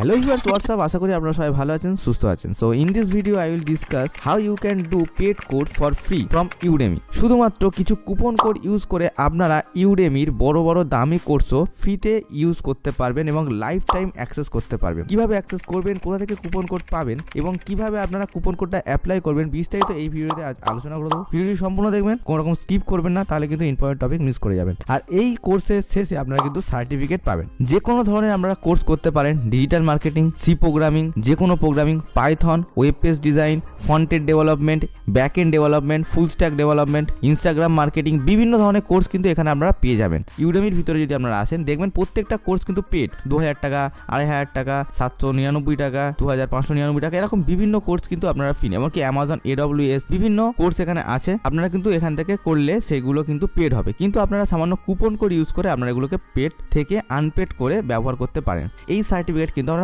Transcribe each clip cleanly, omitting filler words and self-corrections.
Hello viewers, what's up? আশা করি আপনারা সবাই ভালো আছেন, সুস্থ আছেন। So in this video I will discuss how you can do paid course for free from Udemy. শুধুমাত্র কিছু কুপন কোড ইউজ করে আপনারা Udemy-র বড় বড় দামি কোর্সও ফ্রিতে ইউজ করতে পারবেন এবং লাইফ টাইম অ্যাক্সেস করতে পারবেন। কিভাবে অ্যাক্সেস করবেন, কোথা থেকে কুপন কোড পাবেন এবং কিভাবে আপনারা কুপন কোডটা অ্যাপ্লাই করবেন বিস্তারিত এই ভিডিওতে আজ আলোচনা করে দেবো। ভিডিওটি সম্পূর্ণ দেখবেন, কোনো রকম স্কিপ করবেন না, তাহলে কিন্তু ইম্পর্টেন্ট টপিক মিস করে যাবেন। আর এই কোর্সের শেষে আপনারা কিন্তু সার্টিফিকেট পাবেন। যে কোনো ধরনের আপনারা কোর্স করতে পারেন, ডিজিটাল মার্কেটিং, সি প্রোগ্রামিং, যে কোনো programming, Python, web page design, front-end development, back-end development, full stack development, Instagram marketing, বিভিন্ন ধরনের কোর্স কিন্তু এখানে আপনারা পেয়ে যাবেন। ইউডেমির ভিতরে যদি আপনারা আসেন দেখবেন প্রত্যেকটা কোর্স কিন্তু পেড। 2000 টাকা, 2500 টাকা, 799 টাকা, 2599 টাকা, এরকম বিভিন্ন কোর্স কিন্তু আপনারা ফ্রি। এমনকি অ্যামাজন, AWS বিভিন্ন কোর্স এখানে আছে। আপনারা কিন্তু এখান থেকে করলে সেগুলো কিন্তু পেড হবে, কিন্তু আপনারা সামান্য কুপন কোড ইউজ করে আপনারা এগুলোকে পেড থেকে আনপেড করে ব্যবহার করতে পারেন। এই সার্টিফিকেট কিন্তু আমরা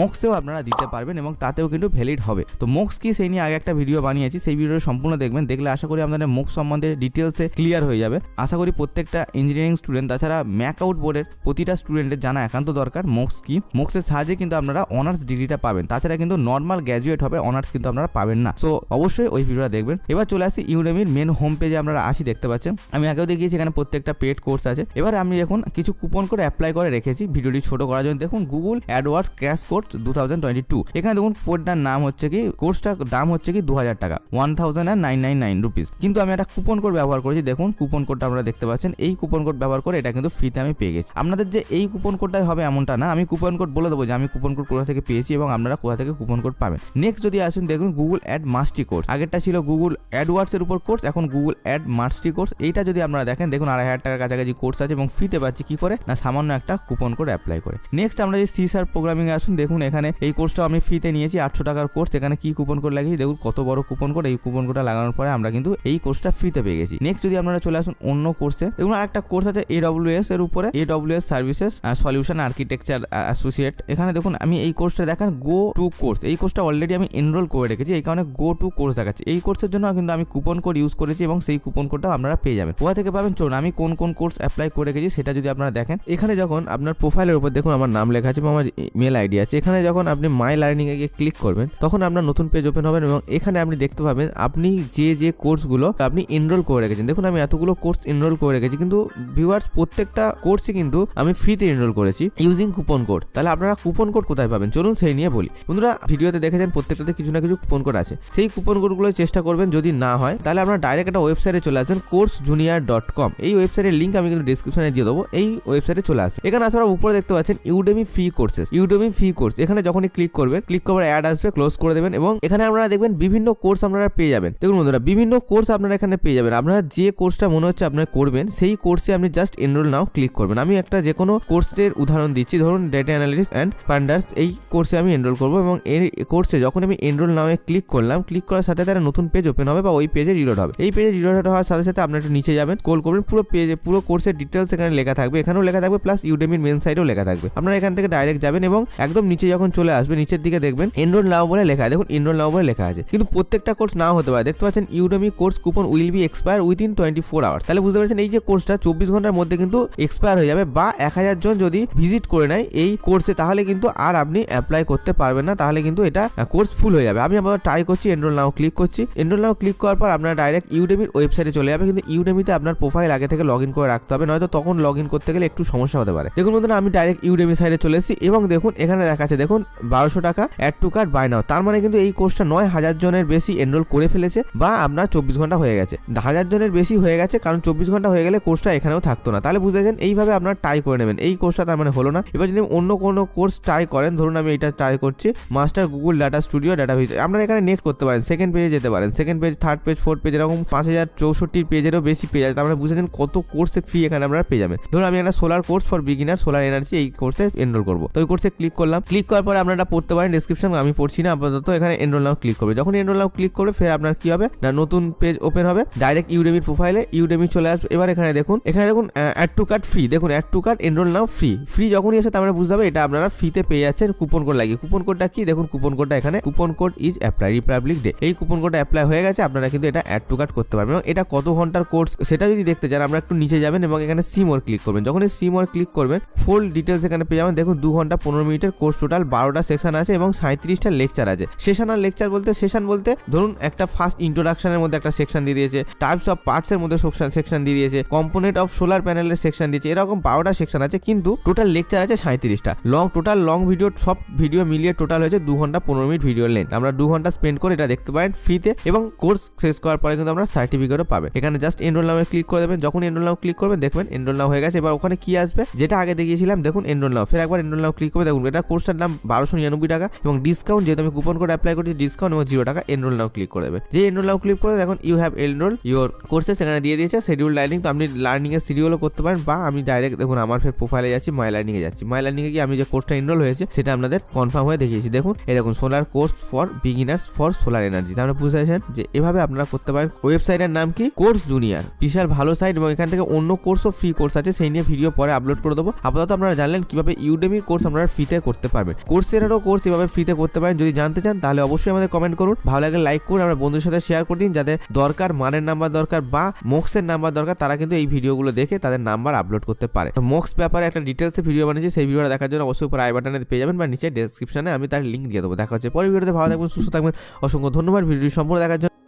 মক্সেও আপনারা দিতে পারবেন এবং তাতেও কিন্তু ভ্যালিড হবে। তো মক্স কি সেই নিয়ে আগে একটা ভিডিও বানিয়েছি, সেই ভিডিওটা সম্পূর্ণ দেখবেন। দেখলে আশা করি আপনাদের মক্স সম্বন্ধে ডিটেলসে ক্লিয়ার হয়ে যাবে। আশা করি প্রত্যেকটা ইঞ্জিনিয়ারিং স্টুডেন্ট, তাছাড়া ম্যাক আউট বোর্ডের প্রতিটা স্টুডেন্টের জানা একান্ত দরকার মক্স কি। মক্সের সাহায্যে কিন্তু আপনারা অনার্স ডিগ্রিটা পাবেন, তাছাড়া কিন্তু নর্মাল গ্র্যাজুয়েট হবে, অনার্স কিন্তু আপনারা পাবেন না। সো অবশ্যই ওই ভিডিওটা দেখবেন। এবার চলে আসি ইউডেমির মেন হোম পেজে। আপনারা আসি, দেখতে পাচ্ছেন আমি আগেও দেখিয়েছি এখানে প্রত্যেকটা পেড কোর্স আছে। এবার আমি এখন কিছু কুপন কোড অ্যাপ্লাই করে রেখেছি ভিডিওটি ছোট করার জন্য। দেখুন গুগল অ্যাডওয়ার্ডস ক্র্যাশ কোর্স 2022, এখানে দেখুন কোডটার নাম হচ্ছে কি, কোর্সটার দাম হচ্ছে কি 2000 টাকা, 1999 রুপিস। কিন্তু আমি একটা কুপন কোড ব্যবহার করেছি। দেখুন কুপন কোডটা আপনারা দেখতে পাচ্ছেন। এই কুপন কোড ব্যবহার করে এটা কিন্তু ফ্রিতে আমি পেয়ে গেছি। আপনাদের যে এই কুপন কোডটাই হবে এমনটা না, আমি কুপন কোড বলে দেবো যে আমি কুপন কোড কোথা থেকে পেয়েছি এবং আপনারা কোথা থেকে কুপন কোড পাবেন। নেক্সট যদি আসুন দেখুন গুগল অ্যাড মাস্টার কোর্স, আগেরটা ছিল গুগল অ্যাডওয়ার্ডস এর উপর কোর্স, এখন গুগল অ্যাড মাস্টার কোর্স। এইটা যদি আপনারা দেখেন, দেখুন 2500 টাকার কাছাকাছি কোর্স আছে এবং ফ্রিতে পাচ্ছি কি করে না, সামান্য একটা কুপন কোড অ্যাপ্লাই করে। নেক্সট আমরা যে সি শার্প প্রোগ্রামিং এ আসুন, দেখুন এখানে এই কোর্সটা আমি ফ্রিতে নিয়েছি 800 টাকার কোর্স। এখানে কি কুপন কোড লাগিয়েছি, দেখুন কত বড় কুপন কোড। এই কুপন কোডটা লাগানোর পরে আমরা কিন্তু এই কোর্সটা ফ্রিতে পেয়ে গেছি। নেক্সট যদি আপনারা চলে আসুন অন্য কোর্সে, দেখুন আরেকটা কোর্স আছে AWS এর উপরে, AWS services solution architecture associate. এখানে দেখুন আমি এই কোর্সটা দেখেন গো টু কোর্স, এই কোর্সটা অলরেডি আমি এনরোল করে রেখেছি, এই কারণে গো টু কোর্স দেখাচ্ছি। এই কোর্সের জন্য কিন্তু আমি কুপন কোড ইউজ করেছি এবং সেই কুপন কোডটা আপনারা পেয়ে যাবেন। কোথা থেকে পাবেন চলুন, আমি কোন কোন কোর্স অ্যাপ্লাই করে রেখেছি সেটা যদি আপনারা দেখেন। এখানে যখন আপনার প্রোফাইলের উপর দেখুন আমার নাম লেখা আছে এবং আমার মেল আইডি আছে। এখানে যখন আপনি মাই লার্নিং এ গিয়ে ক্লিক করবেন তখন আপনার নতুন পেজ ওপেন হবে এবং এখানে আপনি দেখতে পাবেন আপনি যে কোর্সগুলো আপনি এনরোল করে রেখেছেন। দেখুন আমি এতগুলো কোর্স এনরোল করে রেখেছি, কিন্তু ভিউয়ার্স প্রত্যেকটা কোর্সই কিন্তু আমি ফ্রিতে এনরোল করেছি ইউজিং কুপন কোড। তাহলে আপনারা কুপন কোড কোথায় পাবেন চলুন সেই নিয়ে বলি। বন্ধুরা ভিডিওতে দেখেছেন প্রত্যেকটাতে কিছু না কিছু কুপন কোড আছে, সেই কুপন কোডগুলো চেষ্টা করবেন। যদি না হয় তাহলে আপনারা ডাইরেক্ট একটা ওয়েবসাইটে চলে আসবেন coursejunior.com। এই ওয়েবসাইটের লিঙ্ক আমি কিন্তু ডেসক্রিপশনে দিয়ে দেবো। এই ওয়েবসাইটে চলে আসবে। এখানে আসার উপরে দেখতে পাচ্ছেন Udemy free courses, Udemy free course. এখানে যখনই ক্লিক করবেন, ক্লিক করার অ্যাড আসবে, ক্লোজ করে দেবেন এবং এখানে আপনারা দেখবেন বিভিন্ন কোর্স আপনারা পেয়ে যাবেন। দেখুন বন্ধুরা বিভিন্ন কোর্স আপনারা এখানে পেয়ে যাবেন। আপনারা যে কোর্সটা মনে হচ্ছে আপনারা করবেন সেই কোর্সে আপনি জাস্ট এনরোল নাও ক্লিক করবেন। আমি একটা যে কোনো কোর্সের উদাহরণ দিচ্ছি, ধরুন ডেটা অ্যানালিটিক্স অ্যান্ড পান্ডার্স, এই কোর্সে আমি এনরোল করবো এবং এই কোর্সে যখন আমি এনরোল নামে ক্লিক করলাম, ক্লিক করার সাথে তারা নতুন পেজ ওপেন হবে বা ওই পেজে রিলোড হবে। এই পেজে রিলোড হওয়ার সাথে সাথে আপনারা একটু নিচে যাবেন, স্ক্রল করবেন, পুরো পেজে পুরো কোর্সের ডিটেলস এখানে লেখা থাকবে, এখানেও লেখা থাকবে, প্লাস ইউডেমির মেন সাইটেও লেখা থাকবে। আপনারা এখান থেকে ডাইরেক্ট যাবেন এবং একদম নিচে যখন চলে আসবে নিচের দিকে দেখবেন এনরোল নাও বলে লেখা আছে। দেখুন এনরোল নাও বলে লেখা আছে, কিন্তু প্রত্যেকটা কোর্স নাও হতে পারে। দেখতে পাচ্ছেন Udemy course coupon will be expire within 24 hours. তাহলে বুঝতে পারছেন এই যে কোর্সটা 24 ঘন্টার মধ্যে কিন্তু এক্সপায়ার হয়ে যাবে, বা 1000 জন যদি ভিজিট করে নেয় এই কোর্সে তাহলে কিন্তু আর আপনি অ্যাপ্লাই করতে পারবেন না, তাহলে কিন্তু এটা কোর্স ফুল হয়ে যাবে। আমি আবার ট্রাই করছি, এনরোল নাও ক্লিক করছি। এনরোল নাও ক্লিক করার পর আপনারা ডাইরেক্ট ইউডেমির ওয়েবসাইটে চলে যাবে, কিন্তু ইউডেমিতে আপনার প্রোফাইল আগে থেকে লগ ইন করে রাখতে হবে, নয়তো তখন লগ ইন করতে গেলে একটু সমস্যা হতে পারে। দেখুন বন্ধুরা আমি ডাইরেক্ট ইউডেমি সাইটে চলে এসেছি এবং দেখুন এখানে দেখা আছে, দেখুন 1200 টাকা অ্যাড টু কার্ট বাই নাও। তার মানে কিন্তু এই কোর্সটা 9000 জনের বেশি এনরোল করে ফেলেছে বা আপনার 24 ঘন্টা হয়ে গেছে। 1000 জনের বেশি হয়ে গেছে, কারণ 24 ঘন্টা হয়ে গেলে কোর্সটা এখানেও থাকতো না। তাহলে বুঝতে পারছেন এইভাবে আপনারা ট্রাই করে নেবেন। এই কোর্সটা তার মানে হলো না। এবার যদি অন্য কোনো কোর্স ট্রাই করেন, ধরুন আমি এটা ট্রাই করছি master Google data studio data visit, আপনারা এখানে নেক্সট করতে পারেন, সেকেন্ড পেজে যেতে পারেন, second page, third page, fourth page, এরকম 5064 পেজেরও বেশি পেজ আছে। তার মানে বুঝেছেন কত কোর্সে ফ্রি এখানে আপনারা পেয়ে যাবেন। ধরুন আমি একটা solar course for beginner, solar energy, এই কোর্সে এনরোল করবো। তো ওই কোর্সে ক্লিক করলাম, ক্লিক করার পরে আপনারা পড়তে পারেন ডেসক্রিপশন, আমি পড়ছি না আপাতত। এখানে এনরোল নাও ক্লিক করবে, যখন এনরোল নাও ক্লিক করবে ফের আপনার কি হবে না, নতুন পেজ ওপেন হবে, ডাইরেক্ট ইউডেমির প্রোফাইলে ইউডেমি চলে আসবে। এবার এখানে দেখুন অ্যাড টু কার্ট ফ্রি, দেখুন add to cart enroll now free যখনই আসে তার মানে বুঝতে হবে এটা আপনারা ফ্রিতে পেয়ে যাচ্ছেন কুপন কোড লাগিয়ে। কুপন কোডটা কি, দেখুন কুপন কোডটা এখানে, coupon code is apply Republic day. এই কুপন কোডটা অ্যাপ্লাই হয়ে গেছে, আপনারা কিন্তু এটা অ্যাড টু কার্ট করতে পারবেন। এবং এটা কত ঘন্টার কোর্স সেটা যদি দেখতে চান আমরা একটু নিচে যাবেন এবং এখানে সি মোর ক্লিক করবেন। যখন এই সি মোর ক্লিক করবেন ফুল ডিটেলস এখানে পেয়ে যাবেন। দেখুন 2 ঘন্টা 15 মিনিটের কোর্স, টোটাল 12টা সেকশন আছে এবং 37টা লেকচার আছে। সেশন আর লেকচার বলতে, সেশন বলতে ধরুন একটা ফার্স্ট ইন্ট্রোডাকশনের মধ্যে একটা সেকশন দিয়ে দিয়েছে, টাইপস অফ পার্টসের মধ্যে সেকশন দিয়ে দিয়েছে, কম্পোনেন্ট অফ সোলার প্যানেলের সেকশন দিয়েছে, এরকম 12টা সেকশন আছে, কিন্তু টোটাল লেকচার আছে 37টা। টোটাল লং ভিডিও, সব ভিডিও মিলিয়ে টোটাল হয়েছে 2 ঘন্টা 15 মিনিট ভিডিও লেন্থ। আমরা 2 ঘন্টা স্পেন্ড করে এটা দেখতে পারেন ফ্রিতে, এবং কোর্স শেষ করার পরে কিন্তু আমরা সার্টিফিকেটও পাবেন। এখানে জাস্ট এনরোল নামে ক্লিক করে দেবেন। যখন এনরোল নাও ক্লিক করবেন দেখবেন এনরোল নাও হয়ে গেছে। এবার ওখানে কি আসবে, যেটা আগে দেখিয়েছিলাম দেখুন এনরোল নাও, ফের একবার এনরোল নাও ক্লিক করে দেখুন এটা কোর্সটার দাম 1299 টাকা এবং ডিসকাউন্ট, যেহেতু আমি কুপন কোড অ্যাপ্লাই করছি ডিসকাউন্ট এবং 0 টাকা। এনরোল নাও ক্লিক করে দেবেন। যে এনরোল নাও ক্লিক করে দেখুন ইউ হ্যাভ এনরোল ইউর কোর্সে, সেখানে দিয়ে দিয়েছে শিডিউল লার্নিং। তো আপনি লার্নিং এর শিডিউলও করতে পারেন, বা আমি ডাইরেক্ট দেখুন আমার ফের প্রোফাইলে যাচ্ছি, মাই লার্নিং এ যাচ্ছি। মাই লার্নিং এ গিয়ে আমি যে কোর্সটা এনরোল হয়েছে সেটা আপনাদের কনফার্ম হয়ে দেখিয়েছি। দেখুন এরকম solar course for beginners for solar energy. তাহলে বুঝতে পারছেন যে এভাবে আপনারা করতে পারেন। ওয়েবসাইটের নাম কি, কোর্স জুনিয়র, বিশাল ভালো সাইট, এবং এখান থেকে অন্য কোর্সও ফ্রি কোর্স আছে, সেই নিয়ে ভিডিও পরে আপলোড করে দেবো। আপাতত আপনারা জানলেন কিভাবে ইউডেমির কোর্স আপনারা ফ্রিতে করতে পারবেন। কোর্সেরও কোর্স এভাবে ফ্রিতে করতে পারেন। যদি জানতে চান তাহলে অবশ্যই আমাদের কমেন্ট করুন, ভালো লাগলে লাইক করুন, আমার বন্ধুদের সাথে শেয়ার করে দিন, যাদের দরকার মানের নাম্বার দরকার বা মোক্সের নাম্বার দরকার, তারা কিন্তু এই ভিডিওগুলো দেখে তাদের নাম্বার আপলোড করতে পারে। মোক্স ব্যাপারে একটা ডিটেলসে ভিডিও বানিয়েছি, সেই ভিডিওটা দেখার জন্য অবশ্যই উপর আই বাটনে পেয়ে যাবেন বা নিচে ডেসক্রিপশনে আমি তার লিঙ্ক দিয়ে দেবো। দেখা হচ্ছে পরের ভিডিওতে। ভালো থাকবেন, সুস্থ থাকবেন, অসংখ্য ধন্যবাদ ভিডিওটি সম্পূর্ণ দেখার জন্য।